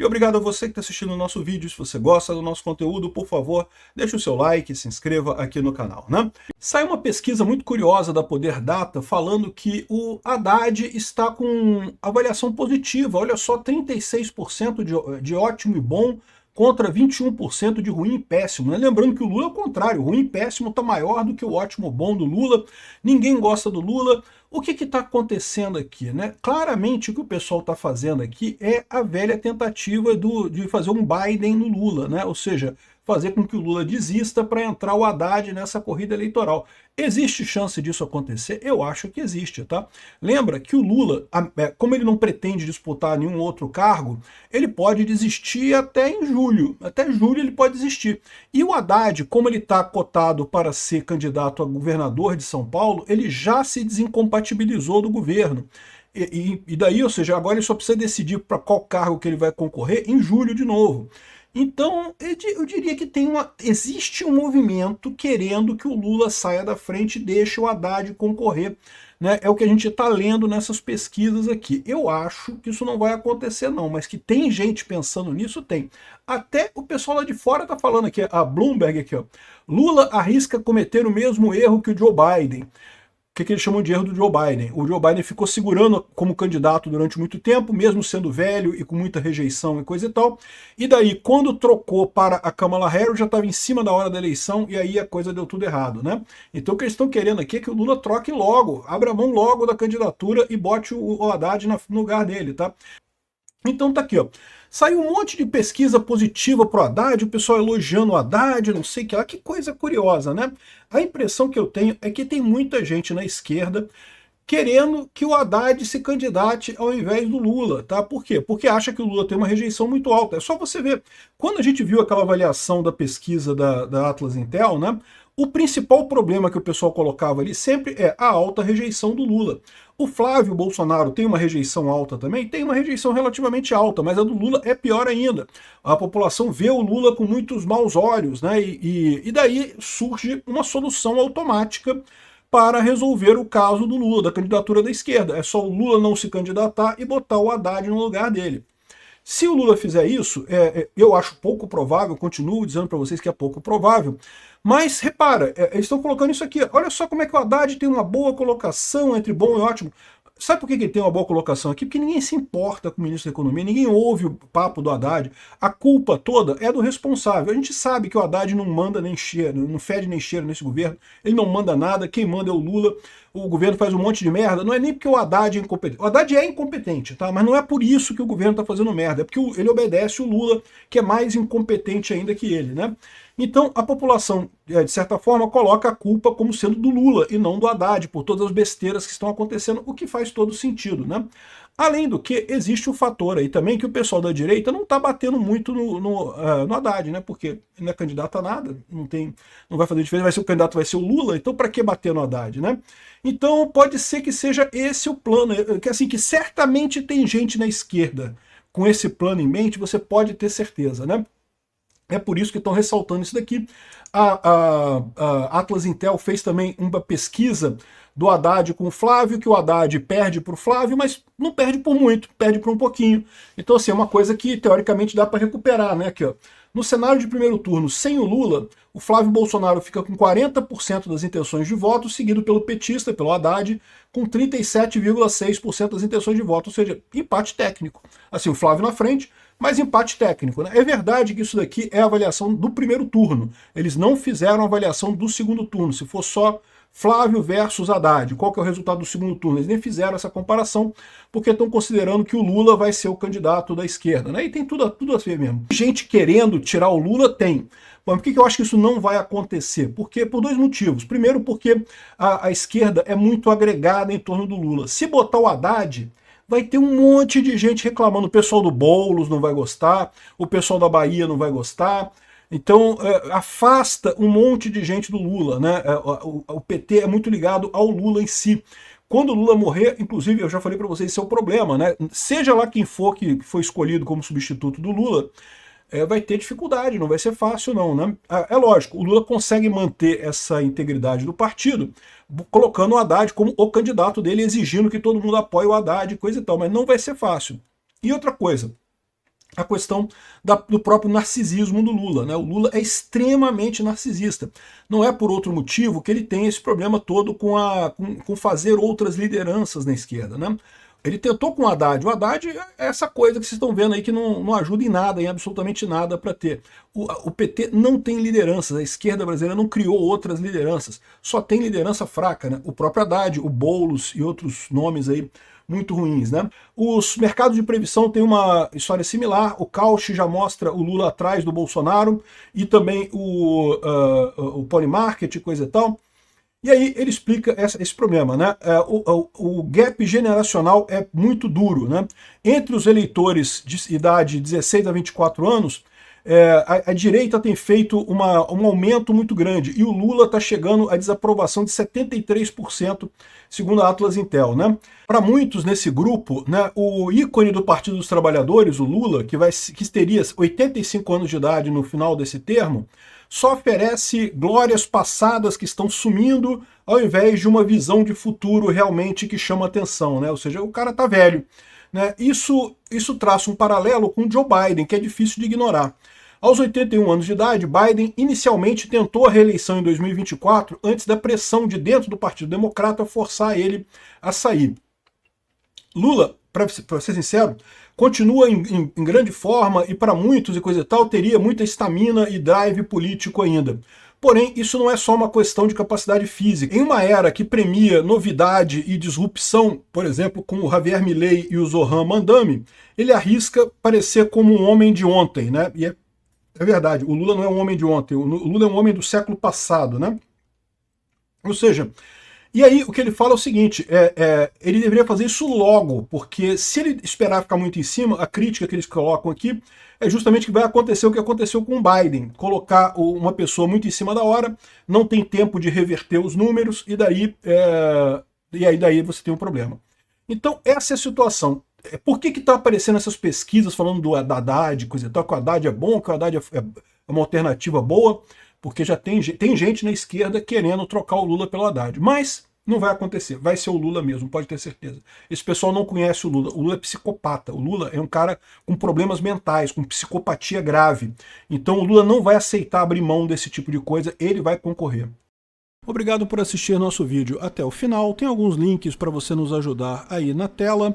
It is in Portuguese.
E obrigado a você que está assistindo o nosso vídeo. Se você gosta do nosso conteúdo, por favor, deixe o seu like e se inscreva aqui no canal, né? Saiu uma pesquisa muito curiosa da Poder Data falando que o Haddad está com avaliação positiva. Olha só, 36% de ótimo e bom contra 21% de ruim e péssimo, né? Lembrando que o Lula é o contrário, o ruim e péssimo está maior do que o ótimo e bom do Lula. Ninguém gosta do Lula. O que está acontecendo aqui, né? Claramente o que o pessoal está fazendo aqui é a velha tentativa de fazer um Biden no Lula, né? Ou seja, fazer com que o Lula desista para entrar o Haddad nessa corrida eleitoral. Existe chance disso acontecer? Eu acho que existe, tá? Lembra que o Lula, como ele não pretende disputar nenhum outro cargo, ele pode desistir até em julho. Até julho ele pode desistir. E o Haddad, como ele está cotado para ser candidato a governador de São Paulo, ele já se desincompatibilizou do governo. E daí, ou seja, agora ele só precisa decidir para qual cargo que ele vai concorrer em julho de novo. Então, eu diria que existe um movimento querendo que o Lula saia da frente e deixe o Haddad concorrer, né? É o que a gente está lendo nessas pesquisas aqui. Eu acho que isso não vai acontecer não, mas que tem gente pensando nisso, tem. Até o pessoal lá de fora está falando aqui, a Bloomberg aqui, ó. Lula arrisca cometer o mesmo erro que o Joe Biden. O que eles chamam de erro do Joe Biden? O Joe Biden ficou segurando como candidato durante muito tempo, mesmo sendo velho e com muita rejeição e coisa e tal. E daí, quando trocou para a Kamala Harris, já estava em cima da hora da eleição e aí a coisa deu tudo errado, né? Então o que eles estão querendo aqui é que o Lula troque logo, abra mão logo da candidatura e bote o Haddad no lugar dele, tá? Então tá aqui, ó. Saiu um monte de pesquisa positiva pro Haddad, o pessoal elogiando o Haddad, não sei o que lá, que coisa curiosa, né? A impressão que eu tenho é que tem muita gente na esquerda querendo que o Haddad se candidate ao invés do Lula, tá? Por quê? Porque acha que o Lula tem uma rejeição muito alta. É só você ver. Quando a gente viu aquela avaliação da pesquisa da Atlas Intel, né? O principal problema que o pessoal colocava ali sempre é a alta rejeição do Lula. O Flávio Bolsonaro tem uma rejeição alta também? Tem uma rejeição relativamente alta, mas a do Lula é pior ainda. A população vê o Lula com muitos maus olhos, né? E daí surge uma solução automática para resolver o caso do Lula, da candidatura da esquerda. É só o Lula não se candidatar e botar o Haddad no lugar dele. Se o Lula fizer isso, eu acho pouco provável, continuo dizendo para vocês que é pouco provável, mas repara, eles estão colocando isso aqui, olha só como é que o Haddad tem uma boa colocação entre bom e ótimo. Sabe por que ele tem uma boa colocação aqui? Porque ninguém se importa com o ministro da Economia, ninguém ouve o papo do Haddad, a culpa toda é do responsável. A gente sabe que o Haddad não manda nem cheira, não fede nem cheira nesse governo, ele não manda nada, quem manda é o Lula, o governo faz um monte de merda, não é nem porque o Haddad é incompetente. O Haddad é incompetente, tá? Mas não é por isso que o governo está fazendo merda, é porque ele obedece o Lula, que é mais incompetente ainda que ele, né? Então a população, de certa forma, coloca a culpa como sendo do Lula e não do Haddad, por todas as besteiras que estão acontecendo, o que faz todo sentido, né? Além do que, existe um fator aí também que o pessoal da direita não está batendo muito no Haddad, né? Porque ele não é candidato a nada, não vai fazer diferença, o candidato vai ser o Lula, então para que bater no Haddad, né? Então pode ser que seja esse o plano, que certamente tem gente na esquerda com esse plano em mente, você pode ter certeza, né? É por isso que estão ressaltando isso daqui. A Atlas Intel fez também uma pesquisa do Haddad com o Flávio, que o Haddad perde para o Flávio, mas não perde por muito, perde por um pouquinho. Então, assim, é uma coisa que, teoricamente, dá para recuperar, né? Aqui, ó. No cenário de primeiro turno, sem o Lula, o Flávio Bolsonaro fica com 40% das intenções de voto, seguido pelo petista, pelo Haddad, com 37,6% das intenções de voto, ou seja, empate técnico. Assim, o Flávio na frente, mas empate técnico, né? É verdade que isso daqui é a avaliação do primeiro turno. Eles não fizeram a avaliação do segundo turno. Se for só Flávio versus Haddad, qual que é o resultado do segundo turno? Eles nem fizeram essa comparação, porque estão considerando que o Lula vai ser o candidato da esquerda, né? E tem tudo a ver mesmo. Gente querendo tirar o Lula, tem. Bom, por que eu acho que isso não vai acontecer? Porque por dois motivos. Primeiro, porque a esquerda é muito agregada em torno do Lula. Se botar o Haddad, vai ter um monte de gente reclamando. O pessoal do Boulos não vai gostar, o pessoal da Bahia não vai gostar. Então, afasta um monte de gente do Lula, né? O PT é muito ligado ao Lula em si. Quando o Lula morrer, inclusive, eu já falei para vocês, esse é o problema, né? Seja lá quem for que foi escolhido como substituto do Lula, vai ter dificuldade, não vai ser fácil não, né? É lógico, o Lula consegue manter essa integridade do partido, colocando o Haddad como o candidato dele, exigindo que todo mundo apoie o Haddad, coisa e tal, mas não vai ser fácil. E outra coisa, a questão do próprio narcisismo do Lula, né? O Lula é extremamente narcisista. Não é por outro motivo que ele tem esse problema todo com fazer outras lideranças na esquerda, né? Ele tentou com o Haddad é essa coisa que vocês estão vendo aí que não ajuda em nada, em absolutamente nada para ter. O PT não tem lideranças, a esquerda brasileira não criou outras lideranças, só tem liderança fraca, né? O próprio Haddad, o Boulos e outros nomes aí muito ruins, né? Os mercados de previsão têm uma história similar, o Cauchy já mostra o Lula atrás do Bolsonaro e também o Polymarket e coisa e tal. E aí ele explica esse problema, né? O gap generacional é muito duro, né? Entre os eleitores de idade de 16 a 24 anos, a direita tem feito um aumento muito grande, e o Lula está chegando a desaprovação de 73%, segundo a Atlas Intel, né? Para muitos nesse grupo, né, o ícone do Partido dos Trabalhadores, o Lula, que teria 85 anos de idade no final desse termo, só oferece glórias passadas que estão sumindo, ao invés de uma visão de futuro realmente que chama atenção, né? Ou seja, o cara tá velho, né? Isso traça um paralelo com o Joe Biden, que é difícil de ignorar. Aos 81 anos de idade, Biden inicialmente tentou a reeleição em 2024, antes da pressão de dentro do Partido Democrata forçar ele a sair. Lula, para ser sincero, continua em grande forma e para muitos e coisa e tal, teria muita estamina e drive político ainda. Porém, isso não é só uma questão de capacidade física. Em uma era que premia novidade e disrupção, por exemplo, com o Javier Milei e o Zoran Mandami, ele arrisca parecer como um homem de ontem, né? E é verdade, o Lula não é um homem de ontem, o Lula é um homem do século passado, né? Ou seja, e aí o que ele fala é o seguinte, ele deveria fazer isso logo, porque se ele esperar ficar muito em cima, a crítica que eles colocam aqui é justamente que vai acontecer o que aconteceu com o Biden, colocar uma pessoa muito em cima da hora, não tem tempo de reverter os números, e daí você tem um problema. Então essa é a situação. Por que está aparecendo essas pesquisas falando da Haddad, coisa e tal, que o Haddad é bom, que o Haddad é uma alternativa boa? Porque já tem gente na esquerda querendo trocar o Lula pelo Haddad. Mas não vai acontecer, vai ser o Lula mesmo, pode ter certeza. Esse pessoal não conhece o Lula é psicopata. O Lula é um cara com problemas mentais, com psicopatia grave. Então o Lula não vai aceitar abrir mão desse tipo de coisa, ele vai concorrer. Obrigado por assistir nosso vídeo até o final. Tem alguns links para você nos ajudar aí na tela.